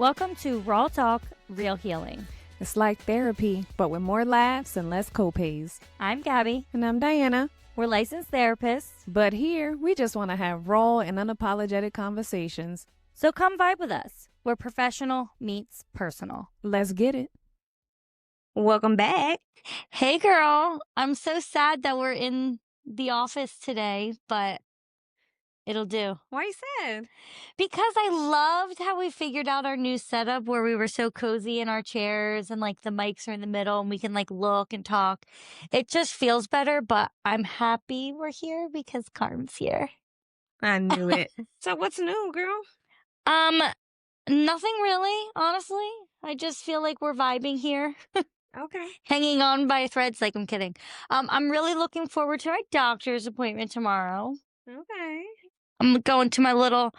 Welcome to Raw Talk, Real Healing. It's like therapy, but with more laughs and less copays. I'm Gabby. And I'm Diana. We're licensed therapists. But here, we just want to have raw and unapologetic conversations. So come vibe with us, where professional meets personal. Let's get it. Welcome back. Hey, girl. I'm so sad that we're in the office today, but it'll do. Why you sad? Because I loved how we figured out our new setup where we were so cozy in our chairs and like the mics are in the middle and we can like look and talk. It just feels better, but I'm happy we're here because Carm's here. I knew it. So what's new, girl? Nothing really, honestly. I just feel like we're vibing here. Okay. Hanging on by threads, like I'm kidding. I'm really looking forward to my doctor's appointment tomorrow. Okay. I'm going to my little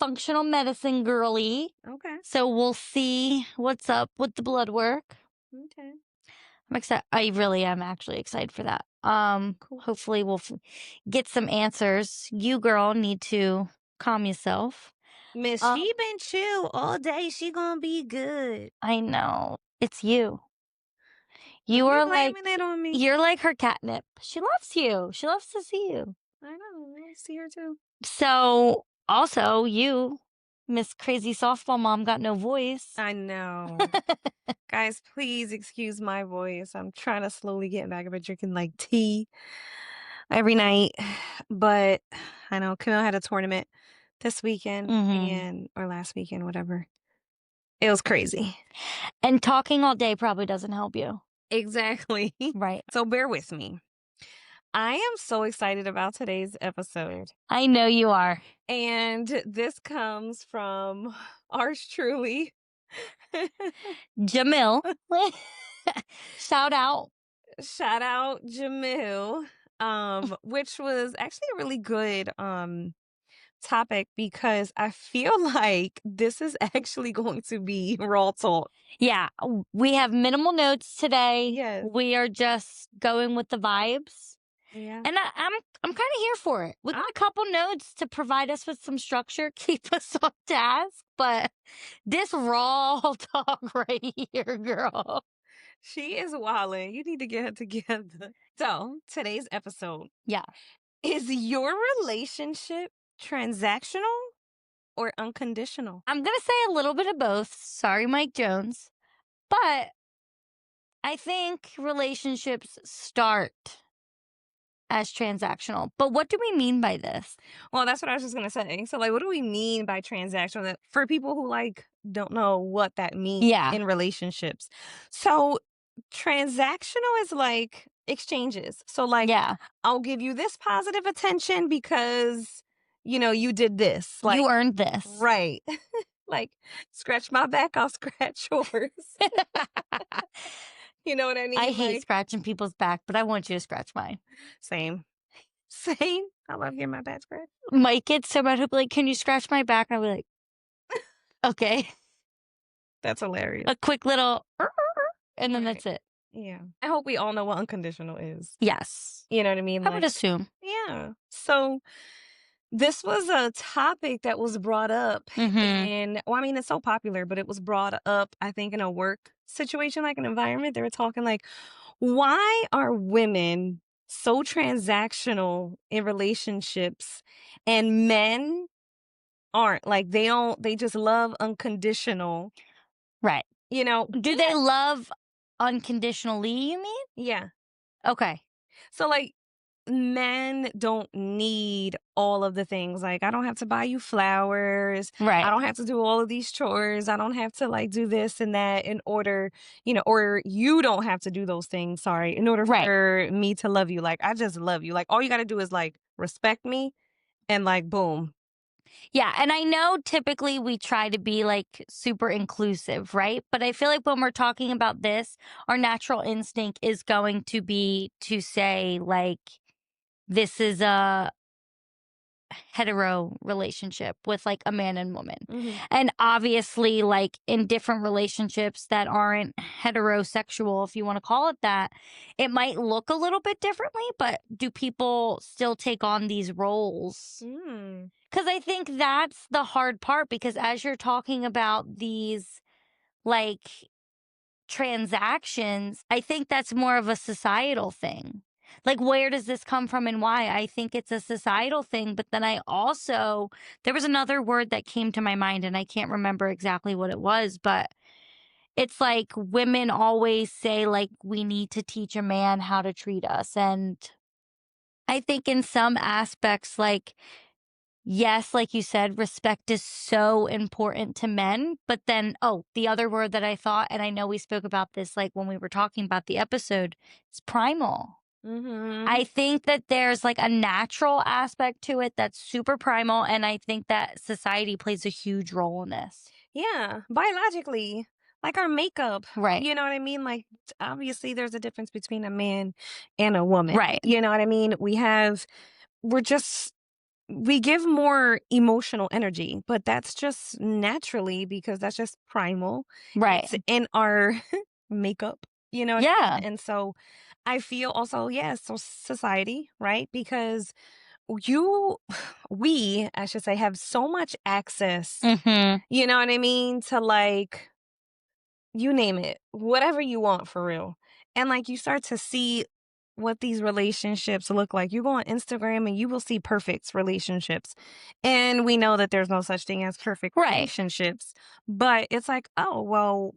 functional medicine girly. Okay. So we'll see what's up with the blood work. Okay. I'm excited. I really am actually excited for that. Cool. Hopefully we'll get some answers. You, girl, need to calm yourself. Miss, she been chill all day. She gonna be good. I know. It's you. You are like, blaming it on me. you're like her catnip. She loves you. She loves to see you. I know. I see her too. So also you, Miss Crazy Softball Mom, got no voice. I know. Guys, please excuse my voice. I'm trying to slowly get back. I've been drinking like tea every night. But I know Camille had a tournament this weekend or last weekend, whatever. It was crazy. And talking all day probably doesn't help you. Exactly. Right. So bear with me. I am so excited about today's episode. I know you are. And this comes from ours truly, Jamil. Shout out. Shout out Jamil, which was actually a really good topic because I feel like this is actually going to be raw talk. Yeah, we have minimal notes today. Yes. We are just going with the vibes. Yeah. And I'm kind of here for it. We got a couple notes to provide us with some structure, keep us on task, but this raw talk right here, girl. She is wildin'. You need to get her together. So, today's episode. Yeah. Is your relationship transactional or unconditional? I'm going to say a little bit of both. Sorry, Mike Jones. But I think relationships start as transactional. But what do we mean by this? Well, that's what I was just going to say. So, like, what do we mean by transactional? For people who, like, don't know what that means in relationships. So, transactional is like exchanges. So, like, I'll give you this positive attention because, you know, you did this. Like, you earned this. Right. Like, scratch my back, I'll scratch yours. You know what I mean? I hate scratching people's back, but I want you to scratch mine. Same. I love getting my back scratched. Mike gets so mad, he'll be like, can you scratch my back? And I'll be like, okay. That's hilarious. A quick little, and then that's it. Yeah. I hope we all know what unconditional is. Yes. You know what I mean? I would assume. Yeah. So this was a topic that was brought up and well, I mean, it's so popular, but it was brought up, I think, in a work situation, like an environment. They were talking like, why are women so transactional in relationships and men aren't? Like, they just love unconditional. Right. You know, do they love unconditionally, you mean? Yeah. Okay. So, like, men don't need all of the things. Like, I don't have to buy you flowers. Right. I don't have to do all of these chores. I don't have to, like, do this and that in order, you know, or you don't have to do those things, in order for me to love you. Like, I just love you. Like, all you got to do is, like, respect me and, like, boom. Yeah, and I know typically we try to be like super inclusive, right? But I feel like when we're talking about this, our natural instinct is going to be to say like, this is a hetero relationship with like a man and woman. And obviously like in different relationships that aren't heterosexual, if you want to call it that, it might look a little bit differently, but do people still take on these roles? 'Cause I think that's the hard part because as you're talking about these, like, transactions, I think that's more of a societal thing. Like, where does this come from and why? I think it's a societal thing, but then I also there was another word that came to my mind, and I can't remember exactly what it was, but it's like women always say, like, "We need to teach a man how to treat us," and I think in some aspects, like, yes, like you said, respect is so important to men. But then, oh, the other word that I thought, and I know we spoke about this like when we were talking about the episode, is primal. I Mhm. think that there's like a natural aspect to it that's super primal. And I think that society plays a huge role in this. Yeah, biologically, like our makeup, Right. you know what I mean? Like, obviously, there's a difference between a man and a woman. Right. You know what I mean? We're just, we give more emotional energy, but that's just naturally because that's just primal. Right. It's in our makeup, you know what I mean? Yeah. And so I feel also, yeah, so society, right? Because you, I should say, have so much access, Mm-hmm. you know what I mean? To like, you name it, whatever you want for real. And like you start to see what these relationships look like. You go on Instagram and you will see perfect relationships. And we know that there's no such thing as perfect Right. relationships. But it's like, oh, well,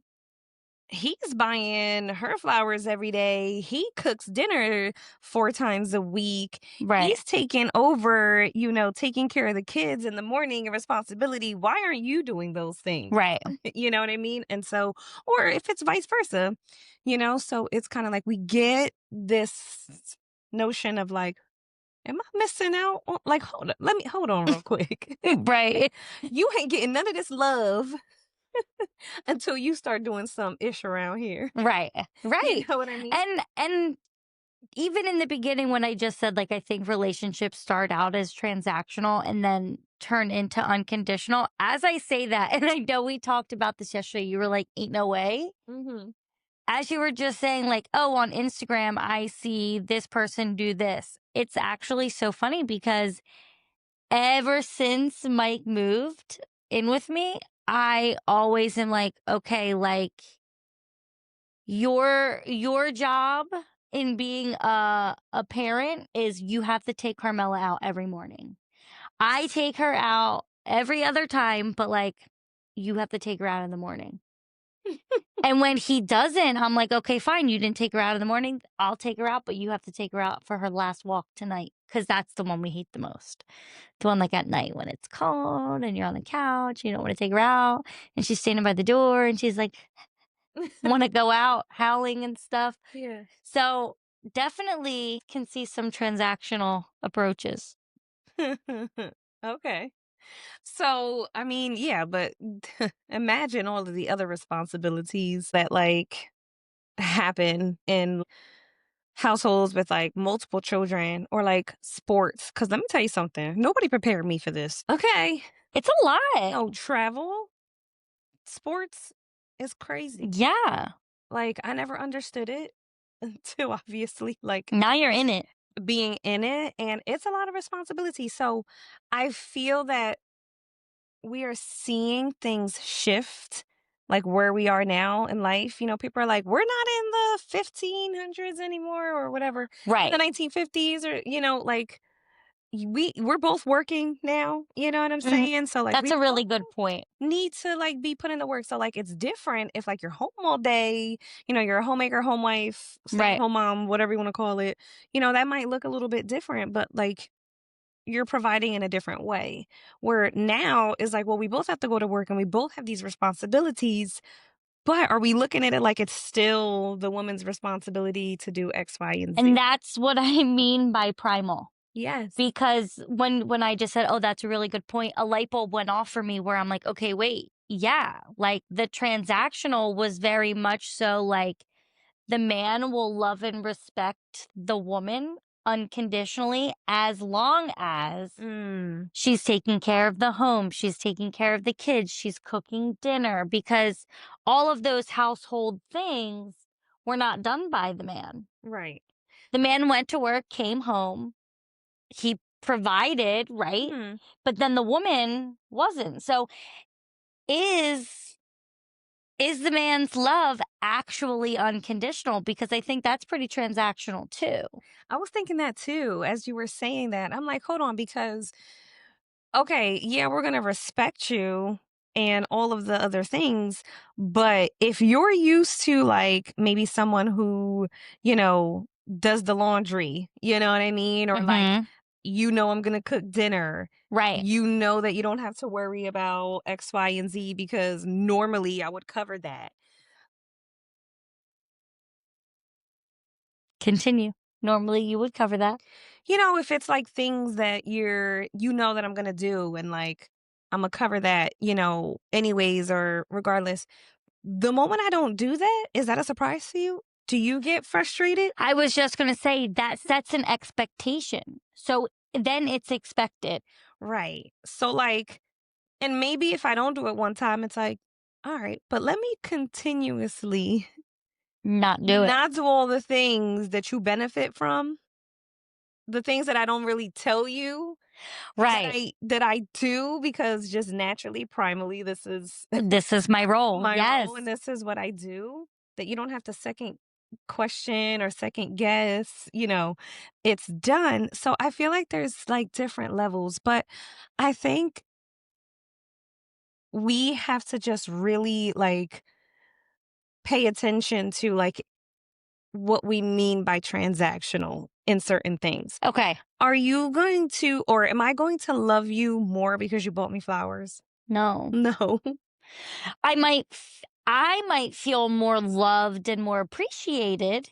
he's buying her flowers every day. He cooks dinner 4 times a week. Right. He's taking over, taking care of the kids in the morning, a responsibility. Why aren't you doing those things? Right. You know what I mean? And so, or if it's vice versa, so it's kind of like we get this notion of like, am I missing out? Like, hold on real quick. Right. You ain't getting none of this love until you start doing some ish around here. Right. You Right. know what I mean? And even in the beginning when I just said, like, I think relationships start out as transactional and then turn into unconditional, as I say that, and I know we talked about this yesterday, you were like, "Ain't no way." Mhm. As you were just saying, like, "Oh, on Instagram, I see this person do this." It's actually so funny because ever since Mike moved in with me, I always am like, "Okay, like, your job in being a parent is you have to take Carmela out every morning. I take her out every other time, but like you have to take her out in the morning. And when he doesn't, I'm like, okay, fine. You didn't take her out in the morning. I'll take her out, but you have to take her out for her last walk tonight. Cause that's the one we hate the most. The one like at night when it's cold and you're on the couch, you don't want to take her out. And she's standing by the door and she's like, want to go out howling and stuff. Yeah. So definitely can see some transactional approaches. Okay. So, I mean, yeah, but imagine all of the other responsibilities that like happen in households with like multiple children or like sports. Cause let me tell you something. Nobody prepared me for this. Okay. It's a lot. No, travel, sports is crazy. Yeah. Like I never understood it until obviously like Now you're in it. being in it, and it's a lot of responsibility. So I feel that we are seeing things shift, like where we are now in life. People are like, we're not in the 1500s anymore or whatever, the Right. 1950s, or, like we're both working now. You know what I'm Mhm. saying? So like That's we a both really good point. need to like be put in the work. So like it's different if like you're home all day, you're a homemaker, home wife, stay at Right. home mom, whatever you want to call it. That might look a little bit different, but like you're providing in a different way. Where now is like, well, we both have to go to work and we both have these responsibilities, but are we looking at it like it's still the woman's responsibility to do X, Y, and And Z? that's what I mean by primal. Yes. Because when I just said, "Oh, that's a really good point," a light bulb went off for me where I'm like, "Okay, wait. Yeah." Like the transactional was very much so like the man will love and respect the woman unconditionally as long as Mm, she's taking care of the home, she's taking care of the kids, she's cooking dinner, because all of those household things were not done by the man. right. The man went to work, came home, he provided, right? Mhm. But then the woman wasn't. So is is the man's love actually unconditional? Because I think that's pretty transactional too. I was thinking that too as you were saying that. I'm like, "Hold on," because okay, yeah, we're gonna respect you and all of the other things, but if you're used to, like, maybe someone who, you know, does the laundry, you know what I mean? Or, like, Mhm. I'm gonna cook dinner. Right. You know that you don't have to worry about X, Y, and Z because normally I would cover that. Continue. Normally you would cover that. If it's, like, things that that I'm gonna do and, like, Imma cover that, anyways or regardless. The moment I don't do that, is that a surprise to you? Do you get frustrated? I was just going to say that sets an expectation. So then it's expected. Right. So, like and maybe if I don't do it one time, it's like, "Alright, but let me continuously Not do it. not do all the things that you benefit from, the things that I don't really tell you that Right. I do because just naturally, primally, this is This is my role. my role and Yes. this is what I do, that you don't have to second question or second guess, it's done. So I feel like there's like different levels, but I think we have to just really like pay attention to like what we mean by transactional in certain things. Okay. Are you going to, or am I going to love you more because you bought me flowers? No. No. I might feel more loved and more appreciated,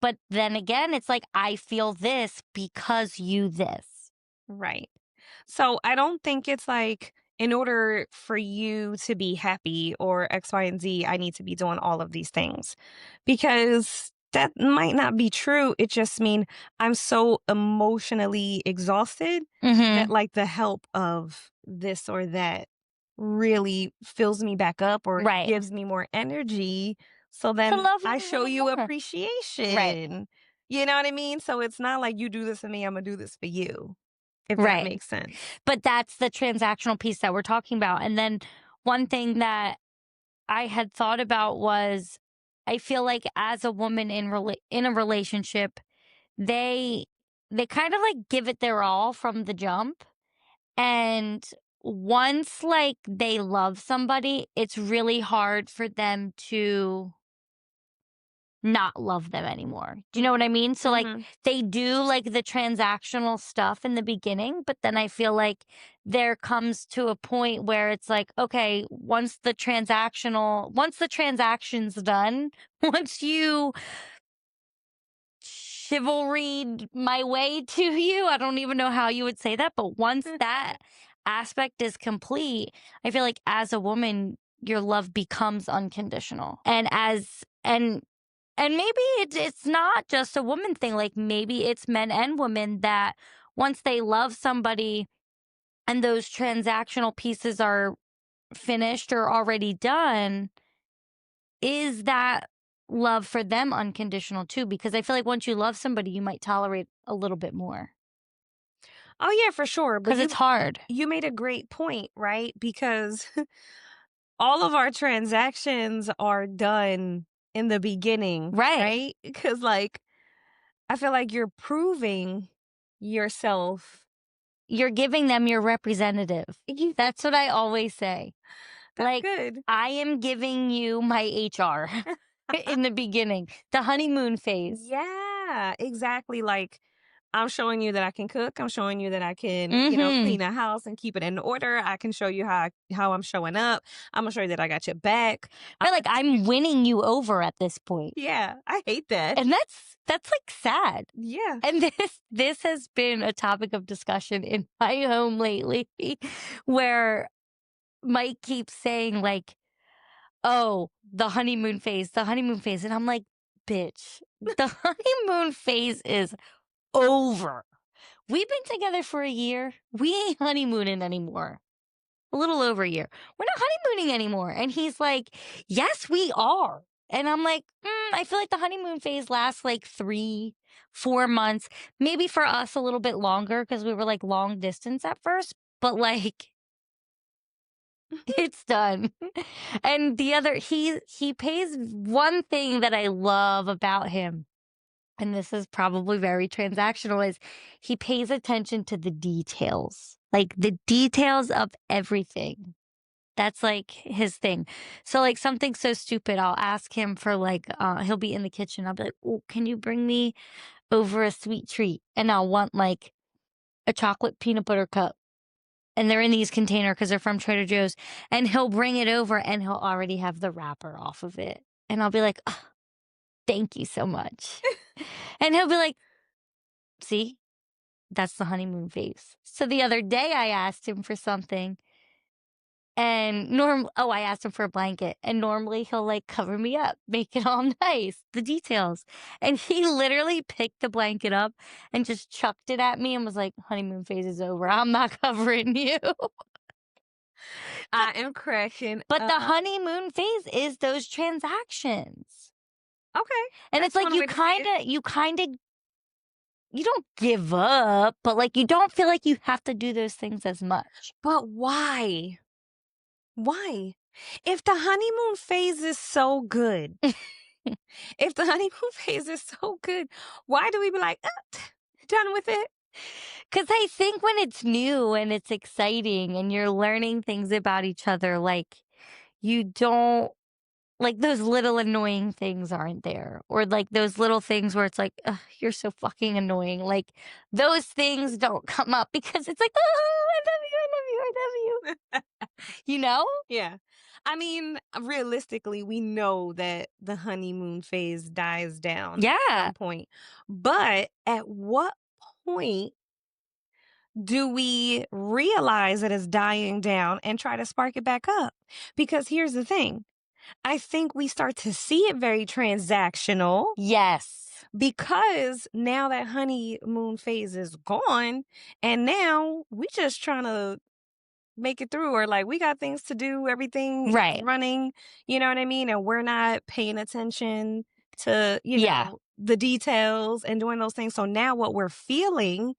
but then again, it's like I feel this because you this. Right. So I don't think it's like in order for you to be happy or X, Y, and Z, I need to be doing all of these things because that might not be true. It just mean I'm so emotionally exhausted that Mhm. like the help of this or that really fills me back up or Right. gives me more energy. So To then love you I a show little you more. Right. appreciation. You know what I mean? So it's not like you do this for me, I'm gonna do this for you. If that Right. makes sense. But that's the transactional piece that we're talking about. And then one thing that I had thought about was I feel like as a woman in a relationship, they they kind of like give it their all from the jump. And once like they love somebody, it's really hard for them to not love them anymore. Do you know what I mean? So like Mhm. they do like the transactional stuff in the beginning, but then I feel like there comes to a point where it's like, okay, once the transaction's done, once you chivalried my way to you, I don't even know how you would say that, but once that aspect is complete, I feel like as a woman, your love becomes unconditional. And maybe it's not just a woman thing. Like maybe it's men and women that once they love somebody and those transactional pieces are finished or already done, is that love for them unconditional too? Because I feel like once you love somebody, you might tolerate a little bit more Oh, yeah, for sure, but because it's hard. you made a great point, right? Because all of our transactions are done in the beginning, Right. right? Because, like, I feel like you're proving yourself. You're giving them your representative. You That's what I always say. That's Like, good. I am giving you my HR in the beginning, the honeymoon phase. Yeah, exactly, like, I'm showing you that I can cook, I'm showing you that I can, Mhm. clean a house and keep it in order, I can show you how I'm showing up, Imma show you that I got your back. Right, Imma like, I'm winning you over at this point. Yeah, I hate that. And that's, like, sad. Yeah. And this has been a topic of discussion in my home lately where Mike keeps saying, like, "Oh, the honeymoon phase," and I'm like, "Bitch, the honeymoon phase is over. We've been together for a year. We ain't honeymooning anymore." A little over a year. "We're not honeymooning anymore." And he's like, "Yes, we are." And I'm like, I feel like the honeymoon phase lasts like 3. 4 months, maybe for us a little bit longer because we were like long distance at first, but like it's done. And the other, he pays one thing that I love about him, and this is probably very transactional, is he pays attention to the details, like the details of everything. That's like his thing. So like something so stupid, I'll ask him for like he'll be in the kitchen. I'll be like, "Oh, can you bring me over a sweet treat?" And I'll want like a chocolate peanut butter cup. And they're in these container because they're from Trader Joe's. And he'll bring it over and he'll already have the wrapper off of it. And I'll be like, "Oh, thank you so much." And he'll be like, "See, that's the honeymoon phase." So the other day I asked him for something. And I asked him for a blanket, and normally he'll like cover me up, make it all nice, the details. And he literally picked the blanket up and just chucked it at me and was like, "Honeymoon phase is over. I'm not covering you." I am cracking But the up. honeymoon phase is those transactions. Okay, And it's that's like one way to say it. you don't give up, but like you don't feel like you have to do those things as much. But why? Why? If the honeymoon phase is so good, if the honeymoon phase is so good, why do we be like, done with it? Because I think when it's new and it's exciting and you're learning things about each other, like you don't like those little annoying things aren't there. Or like those little things where it's like, "Ugh, you're so fucking annoying." Like those things don't come up because it's like, "Oh, I love you, I love you, I love you." You know? Yeah. I mean, realistically, we know that the honeymoon phase dies down at Yeah. some point. But at what point do we realize that it's dying down and try to spark it back up? Because here's the thing, I think we start to see it very transactional Yes. because now that honeymoon phase is gone and now we just trying to make it through, or like we got things to do, everything is Right. running, you know what I mean? And we're not paying attention to, Yeah. the details and doing those things. So now what we're feeling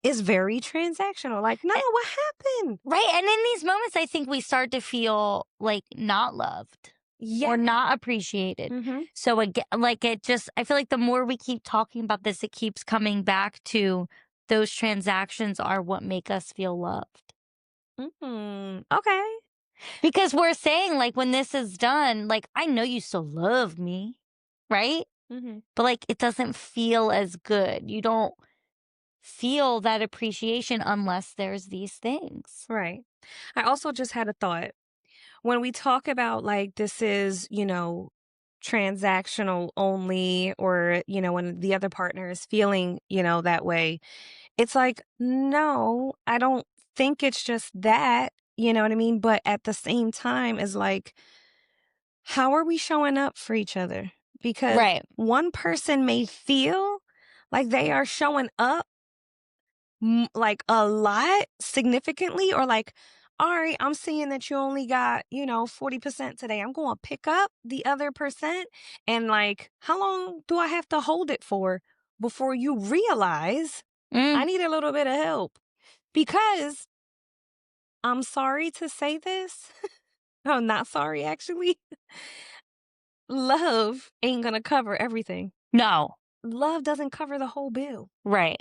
is very transactional. Like, no, Eh, what happened? Right. And in these moments, I think we start to feel like not loved or Yeah. not appreciated. Mm-hmm. So again, like it just, I feel like the more we keep talking about this, it keeps coming back to those transactions are what make us feel loved. Mm-hmm. Okay. Because we're saying, like, when this is done, like, I know you still love me, right? Mm-hmm. But like, it doesn't feel as good. You don't feel that appreciation unless there's these things. Right. I also just had a thought. When we talk about like this is, transactional only, or, when the other partner is feeling, that way, it's like, no, I don't think it's just that, you know what I mean? But at the same time, is like, how are we showing up for each other? Because Right. one person may feel like they are showing up like a lot significantly, or like, all right, I'm seeing that you only got 40% today, I'm going to pick up the other percent. And like, how long do I have to hold it for before you realize I Mm, need a little bit of help? Because I'm sorry to say this, I'm not sorry actually, love ain't gonna cover everything. no. Love doesn't cover the whole bill. Right.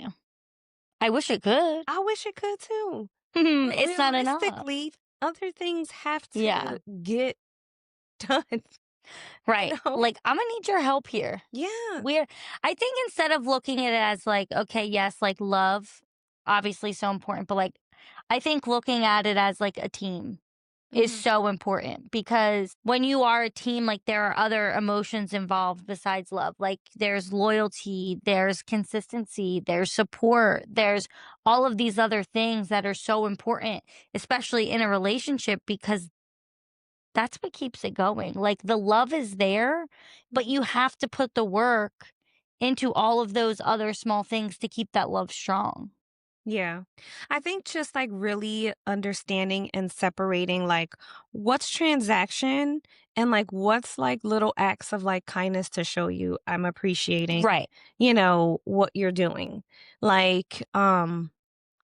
I wish it could. I wish it could too. But It's not enough. realistically, other things have Yeah. to get done, you Right. know? Like, I'm gonna need your help here. Yeah. We're I think instead of looking at it as like, okay, yes, like love, obviously so important, but like I think looking at it as like a team is Mhm. so important because when you are a team, like there are other emotions involved besides love. Like there's loyalty, there's consistency, there's support, there's all of these other things that are so important, especially in a relationship, because that's what keeps it going. Like the love is there, but Mhm. you have to put the work into all of those other small things to keep that love strong. Yeah. I think just like really understanding and separating like what's transaction and like what's like little acts of like kindness to show you I'm appreciating, Right. what you're doing. Like,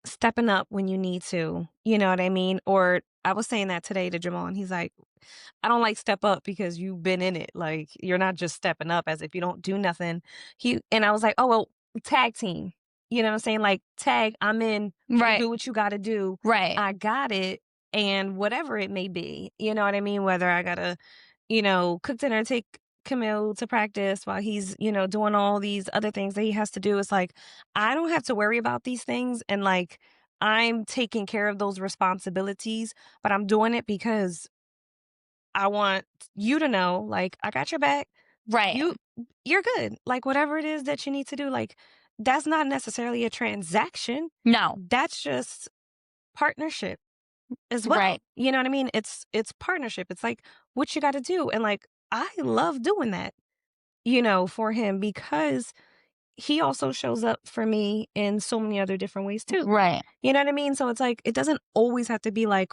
stepping up when you need to, you know what I mean? Or I was saying that today to Jamal, and he's like, I don't like step up because you've been in it. Like, you're not just stepping up as if you don't do nothing. And I was like, oh, well, tag team. You know what I'm saying? Like, tag, I'm in, you Right. do what you got to do. Right. I got it. And whatever it may be, you know what I mean? Whether I got to, cook dinner, take Camille to practice while he's, doing all these other things that he has to do. It's like, I don't have to worry about these things. And like, I'm taking care of those responsibilities, but I'm doing it because I want you to know, like, I got your back. Right. You you're good. Like whatever it is that you need to do, like that's not necessarily a transaction. No. That's just partnership as well. Right. You know what I mean? It's partnership. It's like what you got to do and like I love doing that, for him because he also shows up for me in so many other different ways too. Right. You know what I mean? So it's like it doesn't always have to be like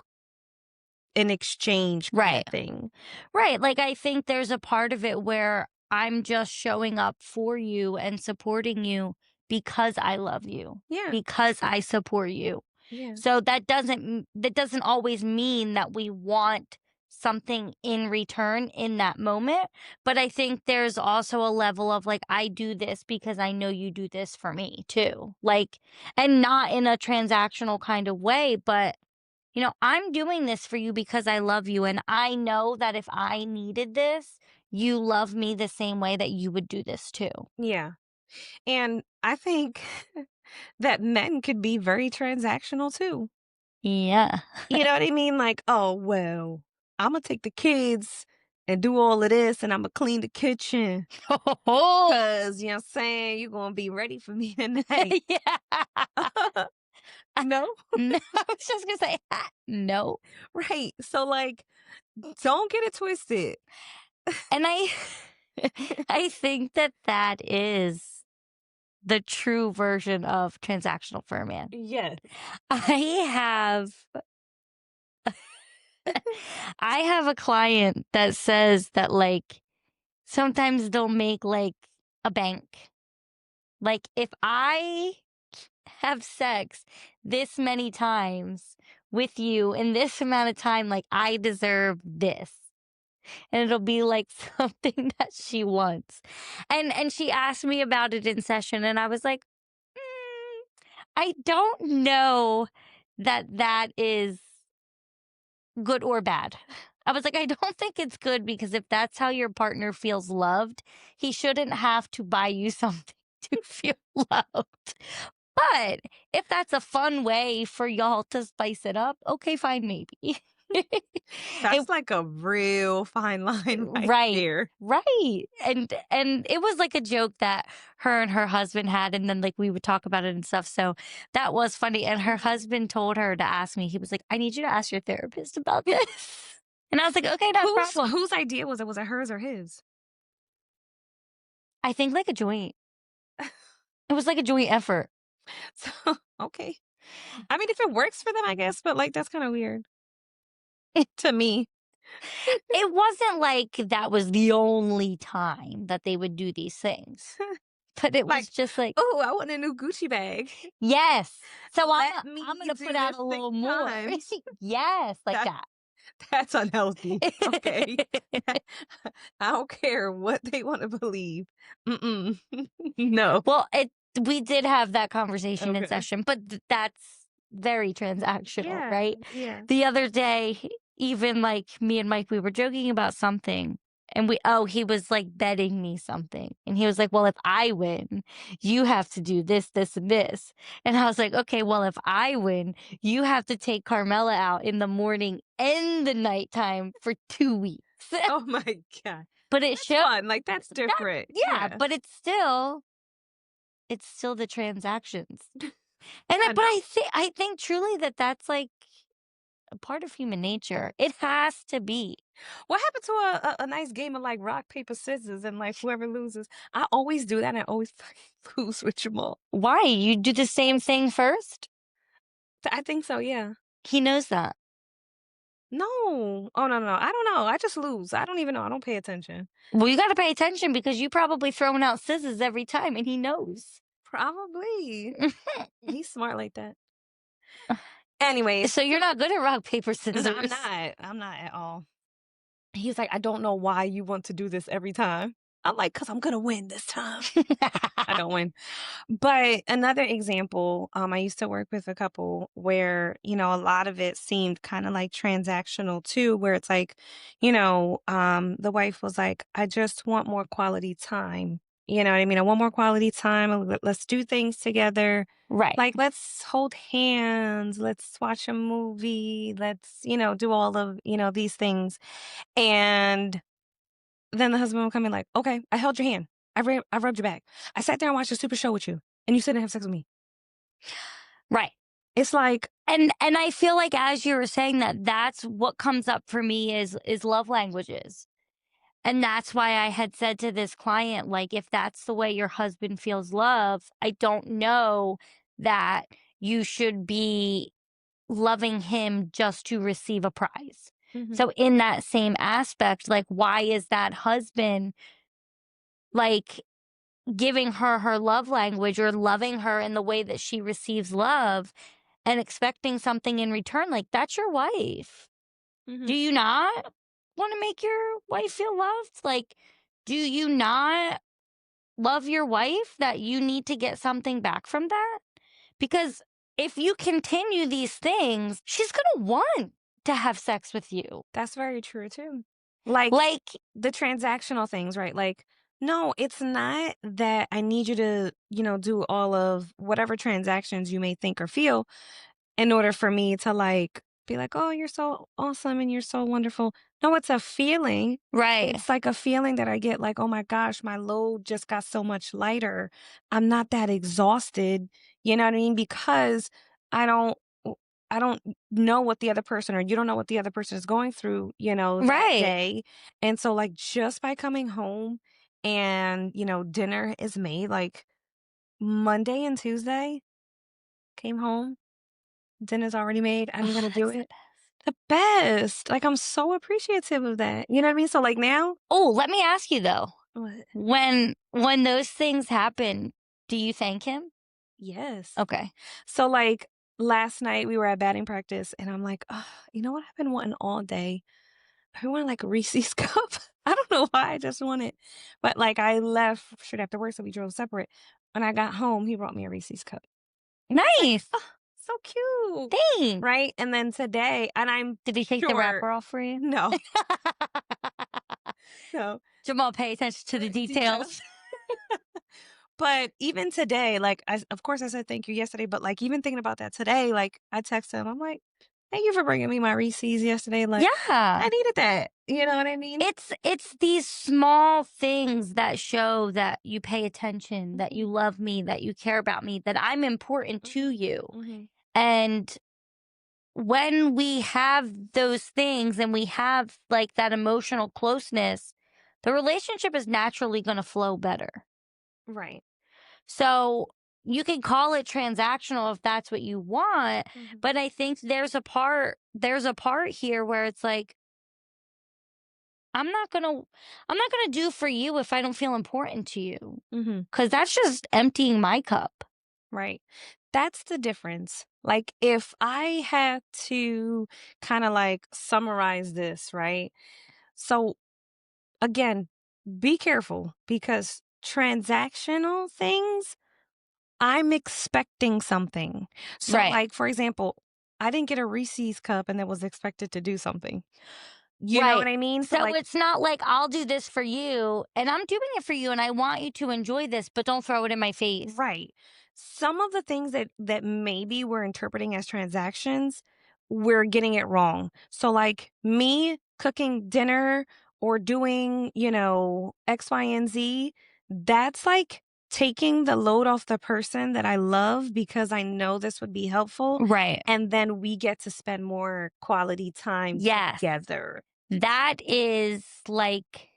an exchange kind of Right. thing. Right. Like, I think there's a part of it where I'm just showing up for you and supporting you because I love you, Yeah. because I support you. Yeah. So that doesn't always mean that we want something in return in that moment, but I think there's also a level of like I do this because I know you do this for me too. Like, and not in a transactional kind of way, but I'm doing this for you because I love you. And I know that if I needed this, you love me the same way that you would do this too. Yeah. And I think that men could be very transactional too. Yeah. You know what I mean? Like, oh, well, I'm going to take the kids and do all of this and I'm going to clean the kitchen because, you know what I'm saying? You're going to be ready for me tonight. Yeah. No? No, I was just going to say, no. Right. So, like, don't get it twisted. And I think that that is the true version of transactional for a man. Yes. I have I have a client that says that like sometimes they'll make like a bank. Like if I have sex this many times with you in this amount of time, like I deserve this. And it'll be like something that she wants. And she asked me about it in session and I was like, I don't know that that is good or bad. I was like, I don't think it's good because if that's how your partner feels loved, he shouldn't have to buy you something to feel loved. But if that's a fun way for y'all to spice it up, okay, fine, maybe. It That's like a real fine line right Right. there. Right. And it was like a joke that her and her husband had and then like we would talk about it and stuff. So that was funny. And her husband told her to ask me. He was like, "I need you to ask your therapist about this." And I was like, "Okay, no problem." Whose idea was it? Was it hers or his? I think like a joint. It was like a joint effort. So, okay. I mean, if it works for them, I guess, but like that's kind of weird to me. It wasn't like that was the only time that they would do these things. But it was Like, just like, oh, I want a new Gucci bag. yes. So Let I'm me gonna do put out this a six little more. times. Yes, like That that. that's unhealthy. Okay. I don't care what they want to believe. Mm-mm. No. Well, we did have that conversation in Okay. session, but that's very transactional, Yeah. right? Yeah. The other day, even like me and Mike, we were joking about something. And he was like betting me something. And he was like, "Well, if I win, you have to do this, this, and this." And I was like, "Okay, well, if I win, you have to take Carmela out in the morning and the nighttime for 2 weeks." Oh my God. But it That's showed fun. Like that's that, different. yeah, Yeah. but it's still the transactions. I But know. I think truly that that's like a part of human nature. It has to be. What happened to a nice game of like rock, paper, scissors and like whoever loses? I always do that and I always fucking lose with Jamal. Why? You do the same thing first? I think so, yeah. He knows that. No. Oh, no, no, no. I don't know. I just lose. I don't even know. I don't pay attention. Well, you gotta pay attention because you probably throwing out scissors every time and he knows. Probably. He's smart like that. Anyways, So you're not good at rock, paper, no, I'm scissors. not. I'm not at all. He's like, "I don't know why you want to do this every time." I'm like, "'Cause I'm gonna win this time." I don't win. But another example, I used to work with a couple where, a lot of it seemed kind of like transactional too, where it's like, the wife was like, I just want more quality time. You know what I mean? I want more quality time. Let's do things together. Right. Like, let's hold hands. Let's watch a movie. Let's, do all of, these things. And then the husband will come in like, "Okay, I held your hand. I rubbed your back. I sat there and watched a super show with you, and you sit and have sex with me." Right. It's like And I feel like as you were saying that, that's what comes up for me is love languages. And that's why I had said to this client, like, if that's the way your husband feels love, I don't know that you should be loving him just to receive a prize. mhm, So in that same aspect, like, why is that husband like giving her her love language or loving her in the way that she receives love and expecting something in return? Like, that's your wife. mhm. Do you not want to make your wife feel loved? Like, do you not love your wife that you need to get something back from that? Because if you continue these things, she's going to want to have sex with you. That's very true too. Like, Like, the transactional things, right? Like, no, it's not that I need you to, do all of whatever transactions you may think or feel in order for me to, like, be like, "Oh, you're so awesome and you're so wonderful." No, it's a feeling. right, It's like a feeling that I get like, "Oh my gosh, my load just got so much lighter. I'm not that exhausted." You know what I mean? Because I don't I don't know what the other person or you don't know what the other person is going through, that right. day. And so like just by coming home and, dinner is made like Monday and Tuesday, came home, dinner's already made. I'm Oh, gonna do that's the it. best. The best. Like I'm so appreciative of that. You know what I mean? So like now, Oh, let me ask you though. what? When those things happen, do you thank him? Yes. Okay. So like last night we were at batting practice and I'm like, oh, you know what I've been wanting all day? I want like a Reese's cup. I don't know why. I just want it. But like I left straight after work, so we drove separate. When I got home, he brought me a Reese's cup. And I was like, Nice. oh, so cute. Thanks. Right. And then today, and I'm Did he take the sure, wrapper off for you? no, no, Jamal, pay attention to the details. details. But even today, like, of course I said thank you yesterday, but like even thinking about that today, like I text him, I'm like, thank you for bringing me my Reese's yesterday. Like, Yeah. I needed that. You know what I mean? It's these small things that show that you pay attention, that Mhm, you love me, that you care about me, that I'm important to mhm, you. mhm. And when we have those things and we have like that emotional closeness, the relationship is naturally going to flow better. Right. So you can call it transactional if that's what you want, Mhm, but I think there's a part here where it's like I'm not going to I'm not going to do for you if I don't feel important to you mhm. cuz that's just emptying my cup. Right. That's the difference. Like if I had to kind of like summarize this, right? So again, be careful because transactional things, I'm expecting something. So Right. like for example, I didn't get a Reese's cup and then was expected to do something. You know what Right. I mean? So So like it's not like I'll do this for you and I'm doing it for you and I want you to enjoy this, but don't throw it in my face. right. Some of the things that maybe we're interpreting as transactions, we're getting it wrong. So like me cooking dinner or doing, X, Y, and Z, that's like taking the load off the person that I love because I know this would be helpful. Right. And then we get to spend more quality time Yes. together. That is like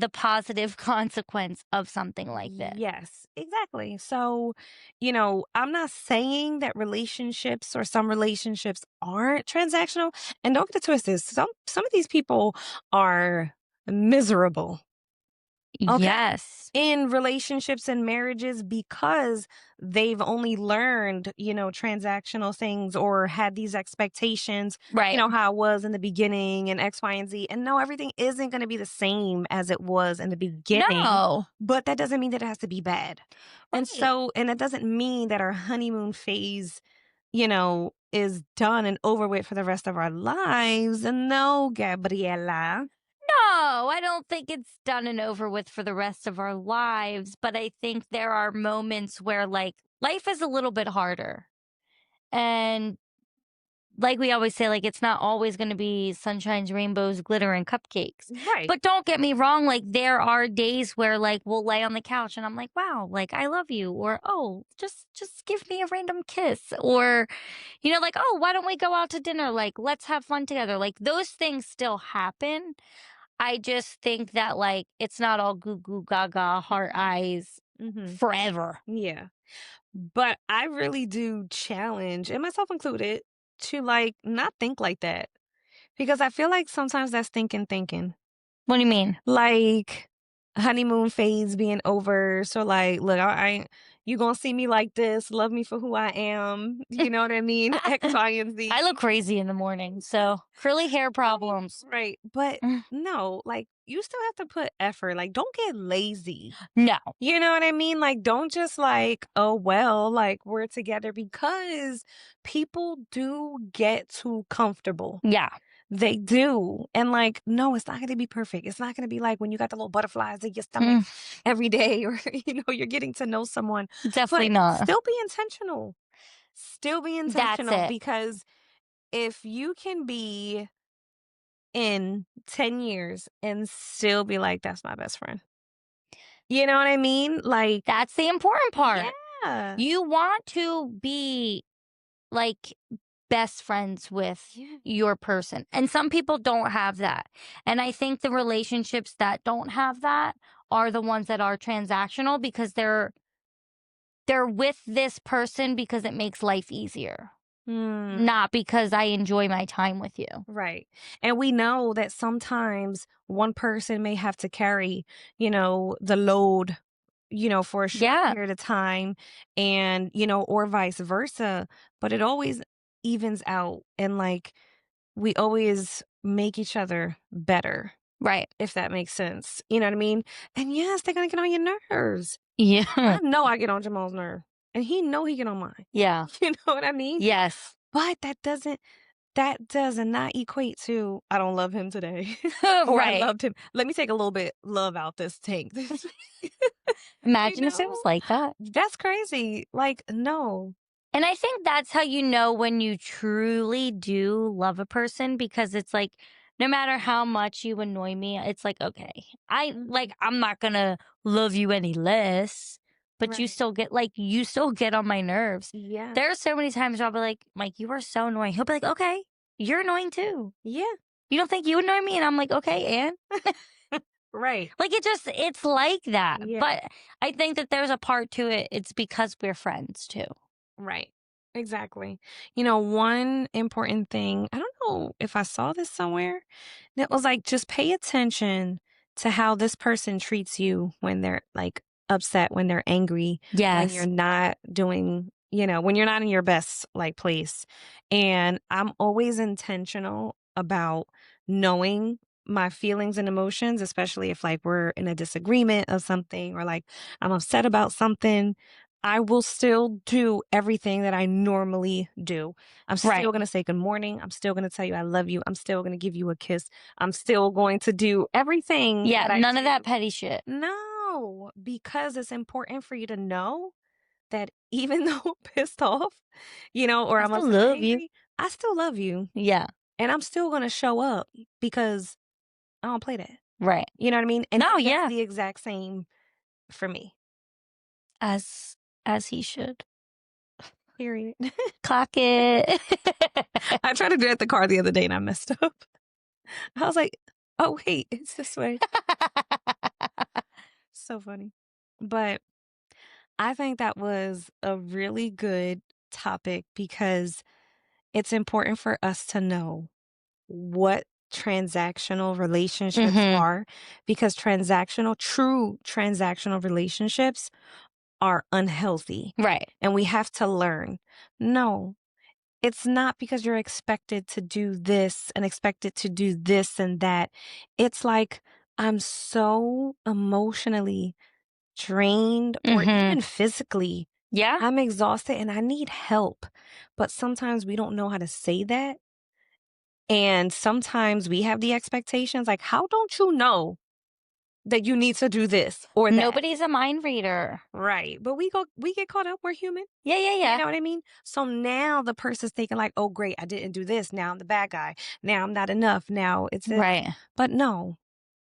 the positive consequence of something like this. Yes, exactly. So, I'm not saying that relationships or some relationships aren't transactional. And don't get it twisted. Some of these people are miserable. Okay. Yes. In relationships and marriages because they've only learned, transactional things or had these expectations, Right. how it was in the beginning and X, Y, and Z. And no, everything isn't going to be the same as it was in the beginning, No. but that doesn't mean that it has to be bad. And Right. so, and it doesn't mean that our honeymoon phase, is done and over with for the rest of our lives. No, Gabriela. No, I don't think it's done and over with for the rest of our lives, but I think there are moments where like life is a little bit harder. And like we always say, like it's not always going to be sunshines, rainbows, glitter, and cupcakes. Right. But don't get me wrong, like there are days where like we'll lay on the couch and I'm like, wow, like I love you, or oh, just give me a random kiss, or like oh, why don't we go out to dinner? Like let's have fun together. Like those things still happen. I just think that like it's not all goo goo gaga, heart eyes Hmm. forever. Yeah. But I really do challenge, and myself included, to like not think like that. Because I feel like sometimes that's thinking. What do you mean? Like honeymoon phase being over. So like, look, you gonna see me like this, love me for who I am. You know what I mean? X, Y, and I Z. look crazy in the morning, so curly hair Right. problems. Right. But Mm, no, like you still have to put effort. Like, don't get lazy. no. You know what I mean? Like, don't just like, oh, well, like we're together because people do get too comfortable. Yeah. They do. And like, no, it's not going to be perfect. It's not going to be like when you got the little butterflies in your stomach Mm, every day or, you're getting to know someone. definitely But not. still be intentional. Still be That's intentional it. because if you can be in 10 years and still be like, that's my best friend. You know what I mean? Like, That's the important part. yeah. You want to be like best friends with Yeah. your person. And some people don't have that. And I think the relationships that don't have that are the ones that are transactional because they're with this person because it makes life easier, Mm, not because I enjoy my time with you. right. And we know that sometimes one person may have to carry, the load, for a short Yeah, period of time and, or vice versa. But it always evens out and like we always make each other better, right. if that makes sense. You know what I mean? And yes, they're gonna get on your nerves. Yeah. I know I get on Jamal's nerve. And he know he get on mine. Yeah. You know what I mean? Yes. But that does not equate to I don't love him today or I Right. loved him. Let me take a little bit love out this tank. you Imagine if it was know? like that. That's crazy. Like, no. And I think that's how you know when you truly do love a person because it's like no matter how much you annoy me, it's like, okay, Mhm. I'm not gonna love you any less, but Right. you still get on my nerves. Yeah. There are so many times I'll be like, Mike, you are so annoying. He'll be like, okay, you're annoying too. Yeah. You don't think you annoy me? And I'm like, okay, and Right. like it's like that. Yeah. But I think that there's a part to it. It's because we're friends too. Right. Exactly. One important thing, I don't know if I saw this somewhere, that was like just pay attention to how this person treats you when they're like upset, when they're angry, when you're Yes. not doing, when you're not in your best like place. And I'm always intentional about knowing my feelings and emotions, especially if like we're in a disagreement of something or like I'm upset about something. I will still do everything that I normally do. I'm Right. still going to say good morning. I'm still going to tell you I love you. I'm still going to give you a kiss. I'm still going to do everything Yeah. that I None of that do. petty shit. No, because it's important for you to know that even though I'm pissed off, or I I'm still upset or love you. angry, I still love you. Yeah. And I'm still going to show up because I don't play that. Right. You know what I mean? And No, he does yeah. the exact same for me. As as he should. Period. Clock it. I tried to do it at the car the other day and I messed up. I was like, "Oh, wait, it's this way." So funny. But I think that was a really good topic because it's important for us to know what transactional relationships Mhm. are because true transactional relationships are unhealthy. Right. And we have to learn. No, it's not because you're expected to do this and expected to do this and that. It's like I'm so emotionally drained or Mhm. even physically. Yeah. I'm exhausted and I need help. But sometimes we don't know how to say that. And sometimes we have the expectations like, how don't you know that you need to do this or that? Nobody's a mind reader. Right. But we get caught up. We're human. Yeah, yeah, You yeah. know what I mean? So now the person's thinking like, oh great, I didn't do this. Now I'm the bad guy. Now I'm not enough. Now it's this. Right. But no,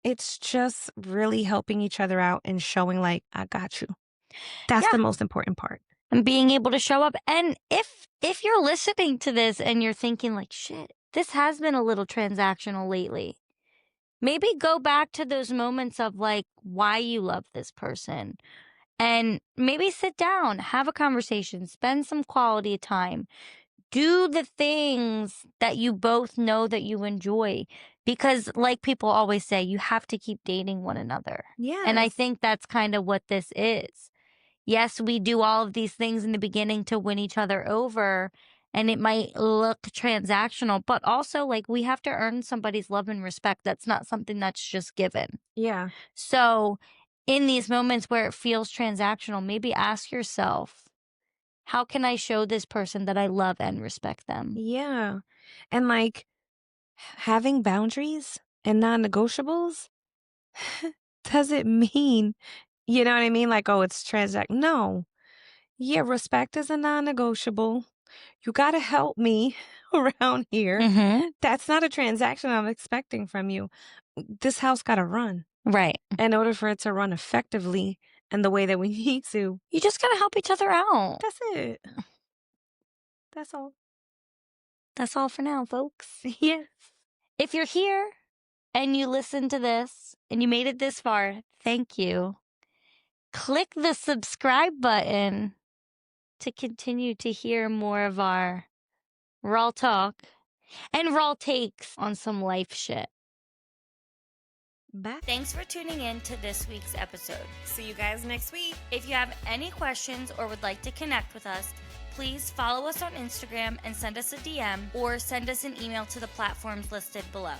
it's just really helping each other out and showing like, I got you. That's Yeah. the most important part. And being able to show up. And if you're listening to this and you're thinking like, shit, this has been a little transactional lately. Maybe go back to those moments of like why you love this person and maybe sit down, have a conversation, spend some quality time. Do the things that you both know that you enjoy because like people always say, you have to keep dating one another. And I Yes. think that's kind of what this is. Yes, we do all of these things in the beginning to win each other over, and it might look transactional, but also like we have to earn somebody's love and respect. That's not something that's just given. Yeah. So, in these moments where it feels transactional, maybe ask yourself, how can I show this person that I love and respect them? Yeah. And like having boundaries and non-negotiables doesn't mean, you know what I mean? Like, oh, it's transact. No. Yeah, respect is a non-negotiable. You got to help me around here. Mhm. That's not a transaction I'm expecting from you. This house got to run. Right. In order for it to run effectively and the way that we need to. You just got to help each other out. That's it. That's all. That's all for now, folks. Yes. If you're here and you listened to this and you made it this far, thank you. Click the subscribe button to continue to hear more of our raw talk and raw takes on some life shit. Bye. Thanks for tuning in to this week's episode. See you guys next week. If you have any questions or would like to connect with us, please follow us on Instagram and send us a DM or send us an email to the platforms listed below.